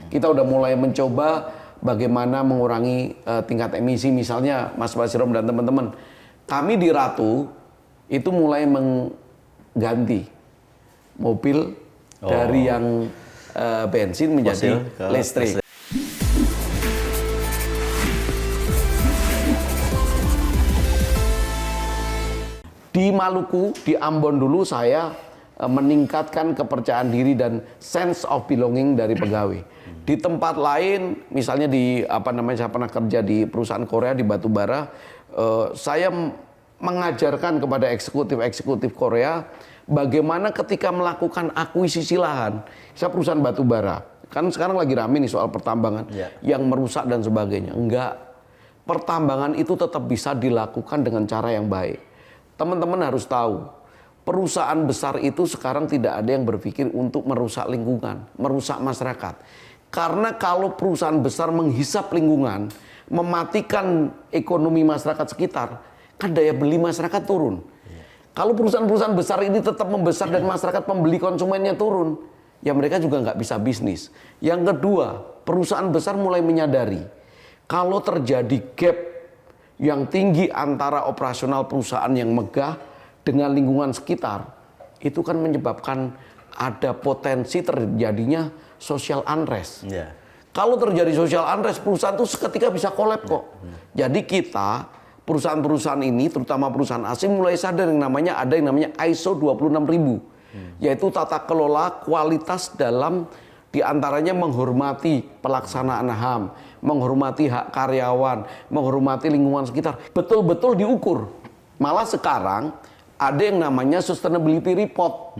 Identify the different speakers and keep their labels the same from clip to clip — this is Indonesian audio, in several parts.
Speaker 1: Kita udah mulai mencoba bagaimana mengurangi tingkat emisi, misalnya Mas Basirom dan teman-teman. Kami di Ratu itu mulai mengganti mobil dari yang bensin menjadi listrik. Di Maluku, di Ambon dulu saya meningkatkan kepercayaan diri dan sense of belonging dari pegawai. Di tempat lain, misalnya saya pernah kerja di perusahaan Korea di batubara, saya mengajarkan kepada eksekutif Korea bagaimana ketika melakukan akuisisi lahan, saya perusahaan batubara, kan sekarang lagi rame nih soal pertambangan yang merusak dan sebagainya. Enggak, pertambangan itu tetap bisa dilakukan dengan cara yang baik. Teman-teman harus tahu, perusahaan besar itu sekarang tidak ada yang berpikir untuk merusak lingkungan, merusak masyarakat. Karena kalau perusahaan besar menghisap lingkungan, mematikan ekonomi masyarakat sekitar, kan daya beli masyarakat turun. Kalau perusahaan-perusahaan besar ini tetap membesar dan masyarakat pembeli konsumennya turun, ya mereka juga nggak bisa bisnis. Yang kedua, perusahaan besar mulai menyadari, kalau terjadi gap yang tinggi antara operasional perusahaan yang megah dengan lingkungan sekitar, itu kan menyebabkan ada potensi terjadinya social unrest. Kalau terjadi social unrest, perusahaan itu seketika bisa kolab kok. Jadi kita, perusahaan-perusahaan ini, terutama perusahaan asing, mulai sadar yang namanya ISO 26000, yaitu tata kelola kualitas dalam diantaranya menghormati pelaksanaan HAM, menghormati hak karyawan, menghormati lingkungan sekitar, betul-betul diukur. Malah sekarang ada yang namanya sustainability report,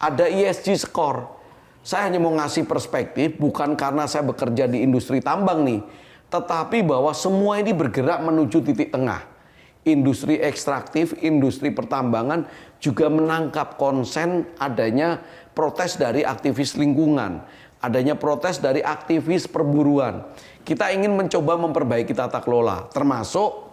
Speaker 1: ada ESG score. Saya hanya mau ngasih perspektif, bukan karena saya bekerja di industri tambang nih, tetapi bahwa semua ini bergerak menuju titik tengah. Industri ekstraktif, industri pertambangan juga menangkap konsen adanya protes dari aktivis lingkungan, adanya protes dari aktivis perburuan. Kita ingin mencoba memperbaiki tata kelola, termasuk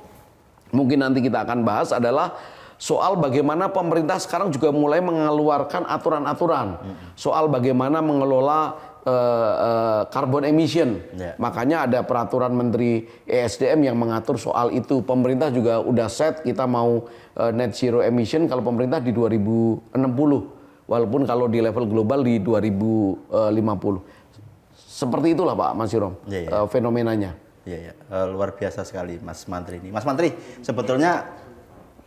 Speaker 1: mungkin nanti kita akan bahas adalah soal bagaimana pemerintah sekarang juga mulai mengeluarkan aturan-aturan soal bagaimana mengelola carbon emission. Makanya ada peraturan Menteri ESDM yang mengatur soal itu. Pemerintah juga udah set kita mau net zero emission kalau pemerintah di 2060. Walaupun kalau di level global di 2050. Seperti itulah Pak Mas Hirom, fenomenanya.
Speaker 2: Luar biasa sekali Mas Mantri ini. Mas Mantri, sebetulnya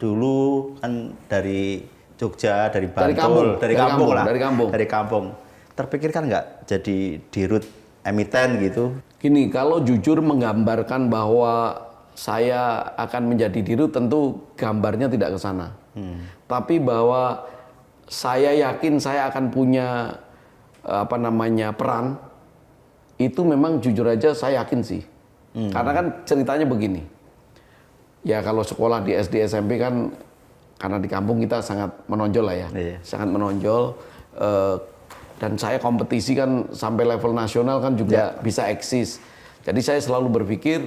Speaker 2: dulu kan dari Jogja, dari Bantul, dari kampung. Terpikirkan nggak jadi dirut emiten gitu?
Speaker 1: Gini, kalau jujur menggambarkan bahwa saya akan menjadi dirut, tentu gambarnya tidak ke sana. Tapi bahwa saya yakin saya akan punya peran, itu memang jujur aja saya yakin sih. Karena kan ceritanya begini. Ya kalau sekolah di SD SMP kan, karena di kampung kita sangat menonjol lah ya. Sangat menonjol. Dan saya kompetisi kan sampai level nasional kan juga bisa eksis. Jadi saya selalu berpikir,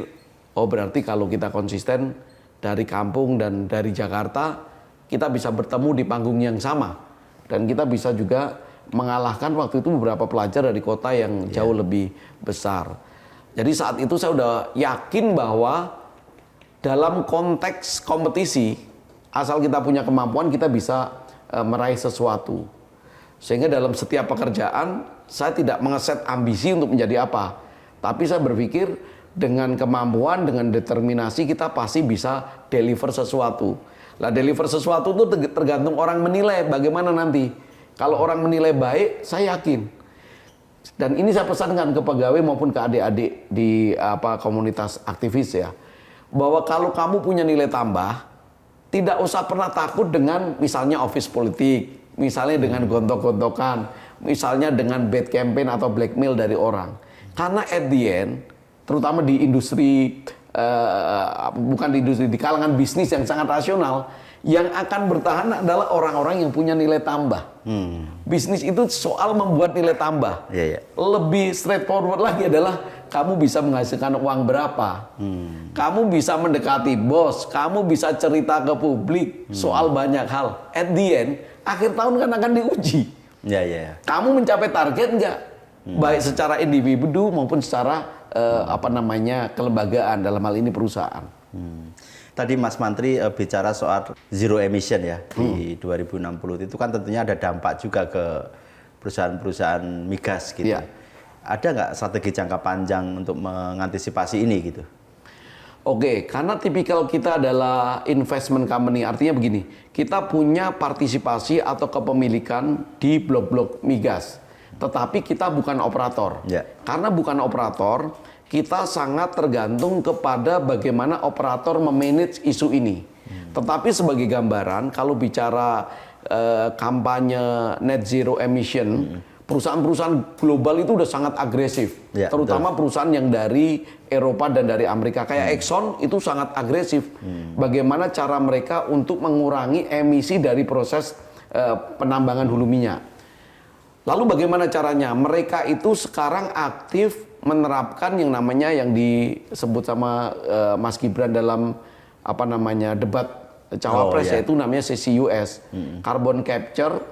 Speaker 1: oh berarti kalau kita konsisten dari kampung dan dari Jakarta, kita bisa bertemu di panggung yang sama. Dan kita bisa juga mengalahkan waktu itu beberapa pelajar dari kota yang jauh lebih besar. Jadi saat itu saya udah yakin bahwa dalam konteks kompetisi, asal kita punya kemampuan, kita bisa meraih sesuatu. Sehingga dalam setiap pekerjaan, saya tidak mengeset ambisi untuk menjadi apa. Tapi saya berpikir dengan kemampuan, dengan determinasi, kita pasti bisa deliver sesuatu. Lah deliver sesuatu itu tergantung orang menilai bagaimana nanti. Kalau orang menilai baik, saya yakin. Dan ini saya pesankan ke pegawai maupun ke adik-adik di komunitas aktivis ya. Bahwa kalau kamu punya nilai tambah, tidak usah pernah takut dengan misalnya office politik. Misalnya dengan gontok-gontokan, misalnya dengan bad campaign atau blackmail dari orang. Karena at the end, terutama di industri, bukan di industri, di kalangan bisnis yang sangat rasional, yang akan bertahan adalah orang-orang yang punya nilai tambah. Bisnis itu soal membuat nilai tambah. Lebih straightforward lagi adalah kamu bisa menghasilkan uang berapa. Kamu bisa mendekati bos, kamu bisa cerita ke publik soal banyak hal. At the end, akhir tahun kan akan diuji. Kamu mencapai target enggak? baik secara individu maupun secara kelembagaan, dalam hal ini perusahaan.
Speaker 2: Tadi Mas Mantri bicara soal zero emission ya di 2060 itu kan tentunya ada dampak juga ke perusahaan-perusahaan migas gitu.
Speaker 1: Ya.
Speaker 2: Ada nggak strategi jangka panjang untuk mengantisipasi ini gitu?
Speaker 1: Oke, karena tipikal kita adalah investment company, artinya begini, kita punya partisipasi atau kepemilikan di blok-blok migas, tetapi kita bukan operator.
Speaker 2: Ya.
Speaker 1: Karena bukan operator, kita sangat tergantung kepada bagaimana operator memanage isu ini. Tetapi sebagai gambaran, kalau bicara kampanye net zero emission, perusahaan-perusahaan global itu udah sangat agresif,
Speaker 2: ya,
Speaker 1: terutama
Speaker 2: betul.
Speaker 1: perusahaan yang dari Eropa dan dari Amerika, kayak Exxon itu sangat agresif. Bagaimana cara mereka untuk mengurangi emisi dari proses penambangan hulu minyak. Lalu bagaimana caranya? Mereka itu sekarang aktif menerapkan yang namanya yang disebut sama Mas Gibran dalam debat cawapres, yaitu namanya CCUS, Carbon Capture,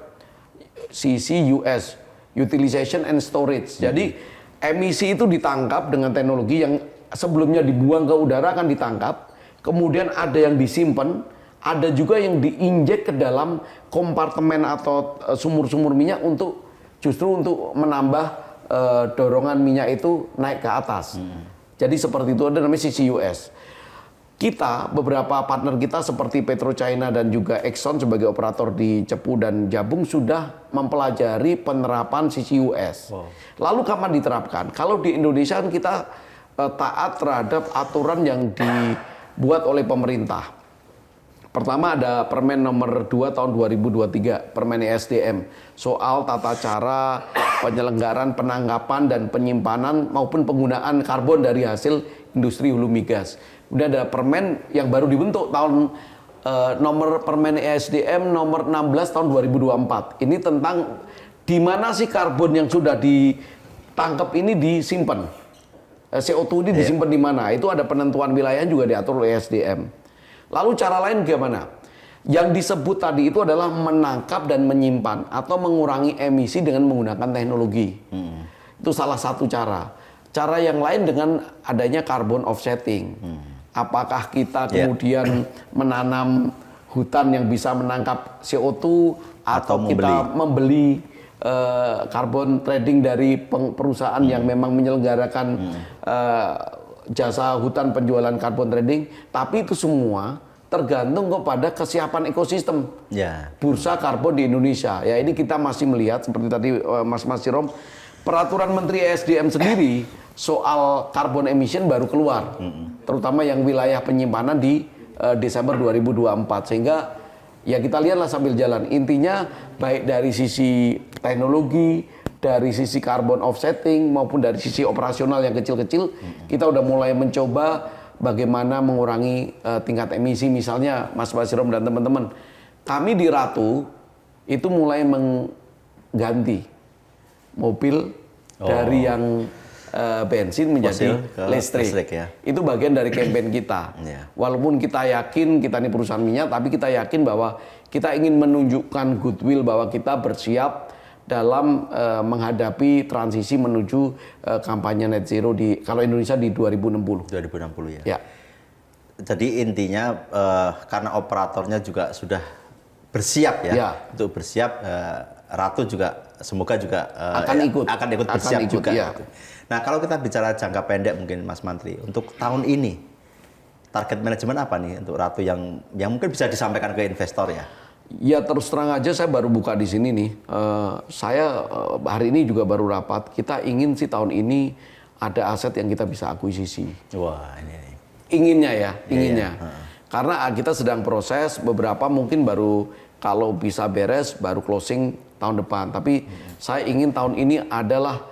Speaker 1: CCUS, Utilization and Storage. Jadi emisi itu ditangkap dengan teknologi yang sebelumnya dibuang ke udara akan ditangkap, kemudian ada yang disimpan, ada juga yang diinjek ke dalam kompartemen atau sumur-sumur minyak untuk justru untuk menambah dorongan minyak itu naik ke atas. Jadi seperti itu, ada namanya CCUS. Kita, beberapa partner kita seperti PetroChina dan juga Exxon sebagai operator di Cepu dan Jabung sudah mempelajari penerapan CCUS. Lalu kapan diterapkan? Kalau di Indonesia kan kita taat terhadap aturan yang dibuat oleh pemerintah. Pertama ada Permen nomor 2 tahun 2023, Permen ESDM, soal tata cara penyelenggaraan penangkapan dan penyimpanan maupun penggunaan karbon dari hasil industri hulu migas. Udah ada permen yang baru dibentuk tahun nomor Permen ESDM nomor 16 tahun 2024. Ini tentang di mana sih karbon yang sudah ditangkap ini disimpan. CO2 ini disimpan di mana? Itu ada penentuan wilayah juga diatur oleh ESDM. Lalu cara lain gimana? Yang disebut tadi itu adalah menangkap dan menyimpan atau mengurangi emisi dengan menggunakan teknologi. Itu salah satu cara. Cara yang lain dengan adanya carbon offsetting. Apakah kita kemudian menanam hutan yang bisa menangkap CO2 atau kita membeli carbon trading dari perusahaan yang memang menyelenggarakan jasa hutan penjualan carbon trading, tapi itu semua tergantung kepada kesiapan ekosistem bursa karbon di Indonesia. Ya ini kita masih melihat seperti tadi Mas Sirom, peraturan Menteri ESDM sendiri soal carbon emission baru keluar, terutama yang wilayah penyimpanan di Desember 2024, sehingga ya kita lihatlah sambil jalan. Intinya baik dari sisi teknologi, dari sisi carbon offsetting maupun dari sisi operasional yang kecil-kecil, kita udah mulai mencoba bagaimana mengurangi tingkat emisi. Misalnya Mas Basirom dan teman-teman, kami di Ratu itu mulai mengganti mobil dari yang bensin menjadi listrik ya. Itu bagian dari kampanye kita. Walaupun kita yakin kita ini perusahaan minyak, tapi kita yakin bahwa kita ingin menunjukkan goodwill bahwa kita bersiap dalam menghadapi transisi menuju kampanye net zero kalau Indonesia di 2060.
Speaker 2: 2060 ya.
Speaker 1: Ya.
Speaker 2: Jadi intinya karena operatornya juga sudah bersiap ya. Untuk bersiap, Ratu juga semoga juga akan ikut bersiap juga. Ya. Nah, kalau kita bicara jangka pendek mungkin Mas Mantri, untuk tahun ini target manajemen apa nih untuk Ratu yang mungkin bisa disampaikan ke investor ya?
Speaker 1: Ya terus terang aja saya baru buka di sini nih. Saya hari ini juga baru rapat. Kita ingin sih tahun ini ada aset yang kita bisa akuisisi.
Speaker 2: Wah, ini.
Speaker 1: Inginnya ya, inginnya. Karena kita sedang proses, beberapa mungkin baru kalau bisa beres baru closing tahun depan. Tapi saya ingin tahun ini adalah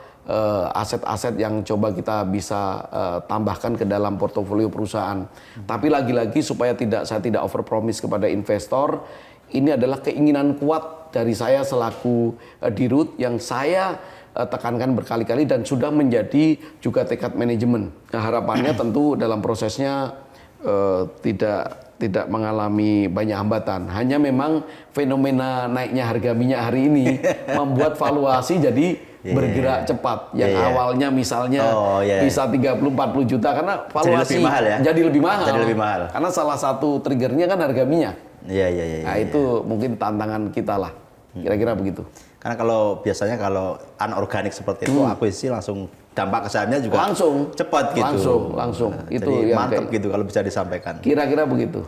Speaker 1: aset-aset yang coba kita bisa tambahkan ke dalam portofolio perusahaan. Tapi lagi-lagi supaya saya tidak overpromise kepada investor. Ini adalah keinginan kuat dari saya selaku dirut yang saya tekankan berkali-kali dan sudah menjadi juga tekad manajemen. Nah, harapannya tentu dalam prosesnya tidak mengalami banyak hambatan. Hanya memang fenomena naiknya harga minyak hari ini membuat valuasi jadi bergerak cepat. Yang awalnya misalnya bisa 30-40 juta karena valuasi jadi lebih mahal. Karena salah satu triggernya kan harga minyak. Nah itu mungkin tantangan kita lah. Kira-kira begitu.
Speaker 2: Karena biasanya kalau anorganik seperti itu akuisisi langsung dampak ke sahamnya juga
Speaker 1: langsung
Speaker 2: cepat gitu.
Speaker 1: Langsung. Itu
Speaker 2: jadi
Speaker 1: yang
Speaker 2: mantap gitu kalau bisa disampaikan.
Speaker 1: Kira-kira begitu.